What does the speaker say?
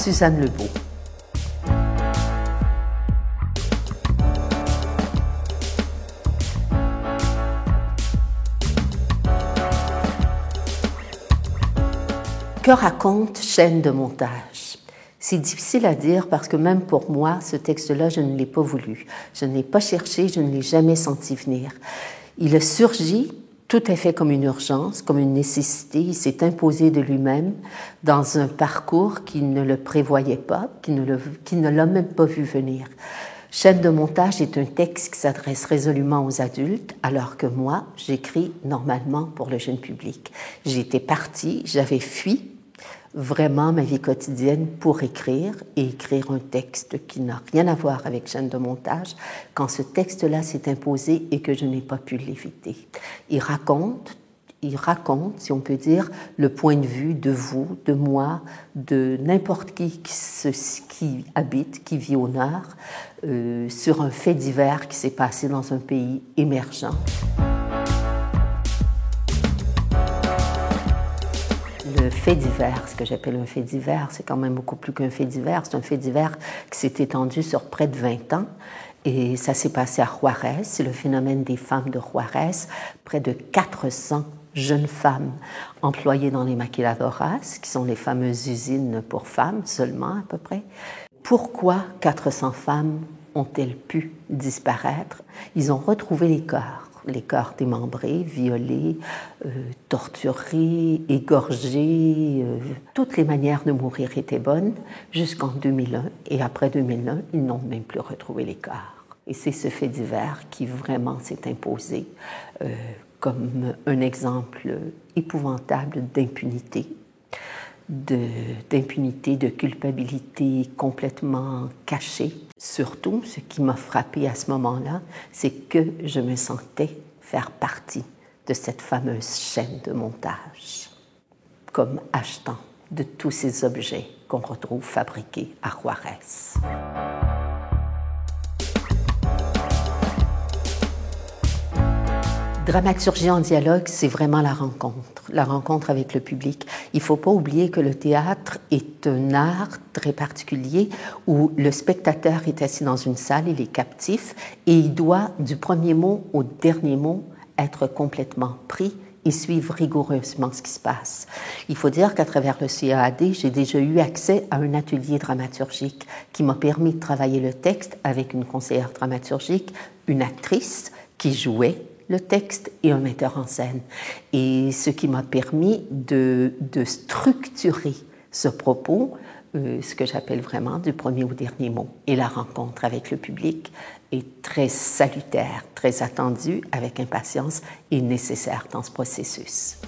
Suzanne Lebeau. Que raconte Chaîne de montage? C'est difficile à dire parce que même pour moi, ce texte-là, je ne l'ai pas voulu. Je ne l'ai pas cherché, je ne l'ai jamais senti venir. Il a surgi tout à fait comme une urgence, comme une nécessité. Il s'est imposé de lui-même dans un parcours qui ne le prévoyait pas, qui ne l'a même pas vu venir. Chaîne de montage est un texte qui s'adresse résolument aux adultes, alors que moi, j'écris normalement pour le jeune public. J'étais partie, j'avais fui vraiment ma vie quotidienne pour écrire et écrire un texte qui n'a rien à voir avec Chaîne de montage quand ce texte-là s'est imposé et que je n'ai pas pu l'éviter. Il raconte, si on peut dire, le point de vue de vous, de moi, de n'importe qui habite, qui vit au Nord, sur un fait divers qui s'est passé dans un pays émergent. Le fait divers, ce que j'appelle un fait divers, c'est quand même beaucoup plus qu'un fait divers. C'est un fait divers qui s'est étendu sur près de 20 ans. Et ça s'est passé à Juarez, c'est le phénomène des femmes de Juarez. Près de 400 jeunes femmes employées dans les maquiladoras, qui sont les fameuses usines pour femmes seulement à peu près. Pourquoi 400 femmes ont-elles pu disparaître? Ils ont retrouvé les corps démembrés, violés, torturés, égorgés. Toutes les manières de mourir étaient bonnes jusqu'en 2001. Et après 2001, ils n'ont même plus retrouvé les corps. Et c'est ce fait divers qui vraiment s'est imposé comme un exemple épouvantable d'impunité. D'impunité, de culpabilité complètement cachée. Surtout, ce qui m'a frappée à ce moment-là, c'est que je me sentais faire partie de cette fameuse chaîne de montage, comme achetant de tous ces objets qu'on retrouve fabriqués à Juarez. Dramaturgie en dialogue, c'est vraiment la rencontre avec le public. Il ne faut pas oublier que le théâtre est un art très particulier où le spectateur est assis dans une salle, il est captif et il doit, du premier mot au dernier mot, être complètement pris et suivre rigoureusement ce qui se passe. Il faut dire qu'à travers le CAAD, j'ai déjà eu accès à un atelier dramaturgique qui m'a permis de travailler le texte avec une conseillère dramaturgique, une actrice qui jouait le texte et un metteur en scène. Et ce qui m'a permis de structurer ce propos, ce que j'appelle vraiment du premier au dernier mot. Et la rencontre avec le public est très salutaire, très attendue, avec impatience et nécessaire dans ce processus.